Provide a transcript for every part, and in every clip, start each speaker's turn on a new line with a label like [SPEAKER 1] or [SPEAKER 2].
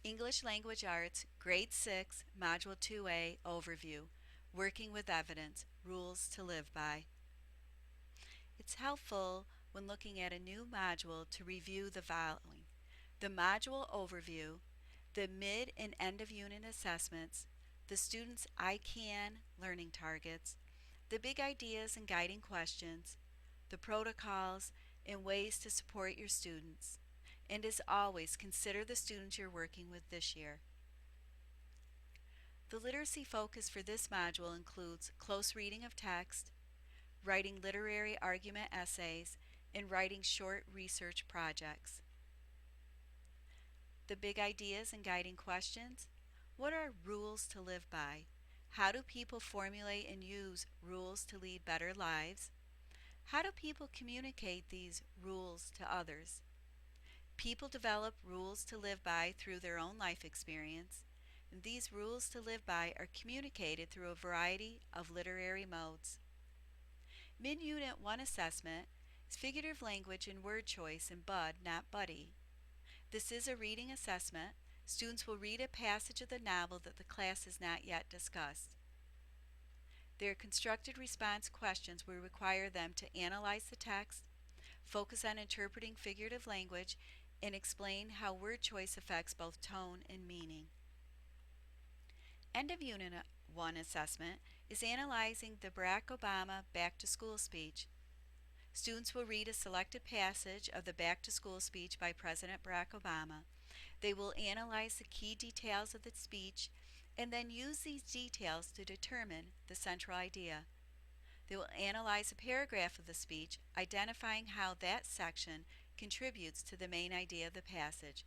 [SPEAKER 1] English Language Arts, Grade 6, Module 2A, Overview, Working with Evidence, Rules to Live By. It's helpful when looking at a new module to review the following: the module overview, the mid and end of unit assessments, the student's I CAN learning targets, the big ideas and guiding questions, the protocols and ways to support your students, and as always, consider the students you're working with this year. The literacy focus for this module includes close reading of text, writing literary argument essays, and writing short research projects. The big ideas and guiding questions: what are rules to live by? How do people formulate and use rules to lead better lives? How do people communicate these rules to others? People develop rules to live by through their own life experience, and these rules to live by are communicated through a variety of literary modes. Mid-Unit 1 assessment is figurative language and word choice in Bud, not Buddy. This is a reading assessment. Students will read a passage of the novel that the class has not yet discussed. Their constructed response questions will require them to analyze the text, focus on interpreting figurative language, and explain how word choice affects both tone and meaning. End of Unit 1 assessment is analyzing the Barack Obama Back to School speech. Students will read a selected passage of the Back to School speech by President Barack Obama. They will analyze the key details of the speech and then use these details to determine the central idea. They will analyze a paragraph of the speech, identifying how that section contributes to the main idea of the passage,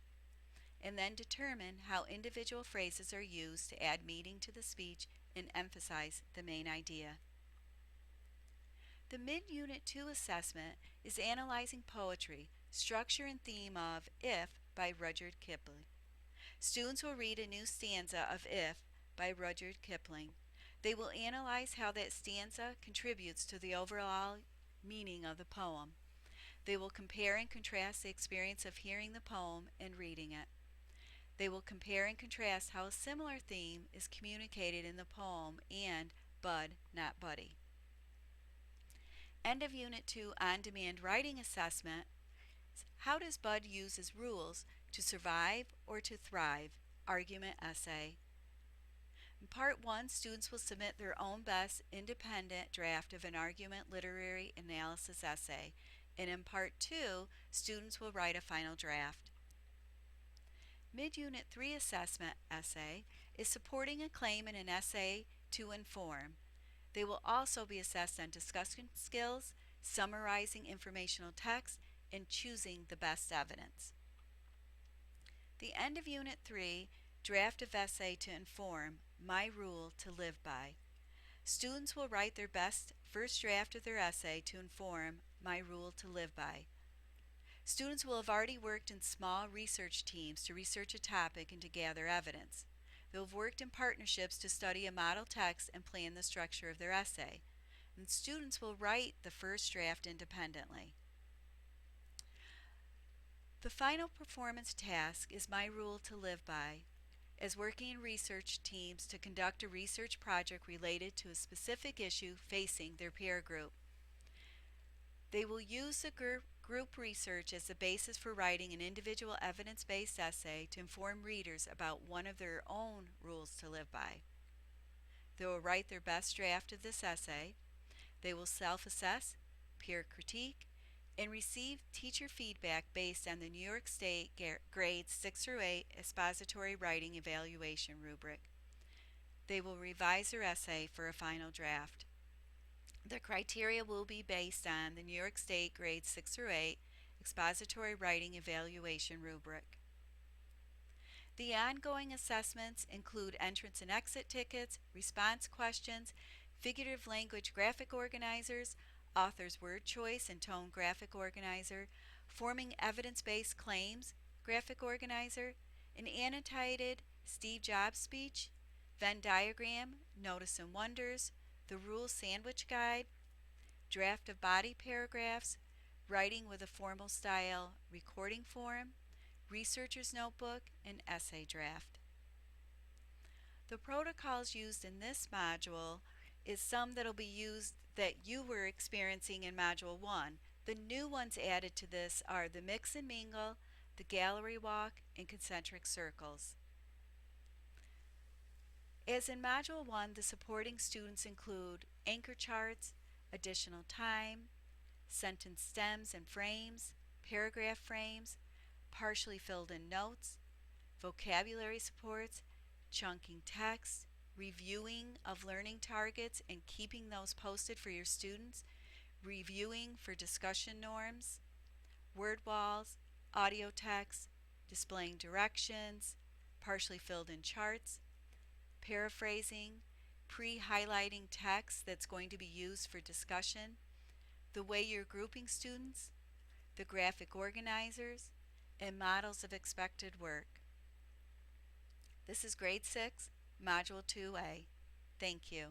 [SPEAKER 1] and then determine how individual phrases are used to add meaning to the speech and emphasize the main idea. The Mid-Unit 2 assessment is analyzing poetry, structure and theme of If by Rudyard Kipling. Students will read a new stanza of If by Rudyard Kipling. They will analyze how that stanza contributes to the overall meaning of the poem. They will compare and contrast the experience of hearing the poem and reading it. They will compare and contrast how a similar theme is communicated in the poem and Bud, Not Buddy. End of Unit 2 on-demand writing assessment: how does Bud use his rules to survive or to thrive? Argument essay. In Part 1, students will submit their own best independent draft of an argument literary analysis essay, and in Part 2, students will write a final draft. Mid-Unit 3 assessment essay is supporting a claim in an essay to inform. They will also be assessed on discussion skills, summarizing informational text, and choosing the best evidence. The end of Unit 3, draft of essay to inform, My Rule to Live By. Students will write their best first draft of their essay to inform, My Rule to Live By. Students will have already worked in small research teams to research a topic and to gather evidence. They'll have worked in partnerships to study a model text and plan the structure of their essay. And students will write the first draft independently. The final performance task is My Rule to Live By, as working in research teams to conduct a research project related to a specific issue facing their peer group. They will use the group research as the basis for writing an individual evidence-based essay to inform readers about one of their own rules to live by. They will write their best draft of this essay. They will self-assess, peer critique, and receive teacher feedback based on the New York State grades 6 through 8 expository writing evaluation rubric. They will revise their essay for a final draft. The criteria will be based on the New York State grades 6 through 8 expository writing evaluation rubric. The ongoing assessments include entrance and exit tickets, response questions, figurative language graphic organizers, author's word choice and tone graphic organizer, forming evidence-based claims graphic organizer, an annotated Steve Jobs speech, Venn diagram, notice and wonders, the rule sandwich guide, draft of body paragraphs, writing with a formal style recording form, researcher's notebook, and essay draft. The protocols used in this module is some that'll be used that you were experiencing in Module 1. The new ones added to this are the mix and mingle, the gallery walk, and concentric circles. As in Module 1, the supporting students include anchor charts, additional time, sentence stems and frames, paragraph frames, partially filled in notes, vocabulary supports, chunking text, reviewing of learning targets and keeping those posted for your students, reviewing for discussion norms, word walls, audio text, displaying directions, partially filled in charts, paraphrasing, pre-highlighting text that's going to be used for discussion, the way you're grouping students, the graphic organizers, and models of expected work. This is Grade 6, Module 2A. Thank you.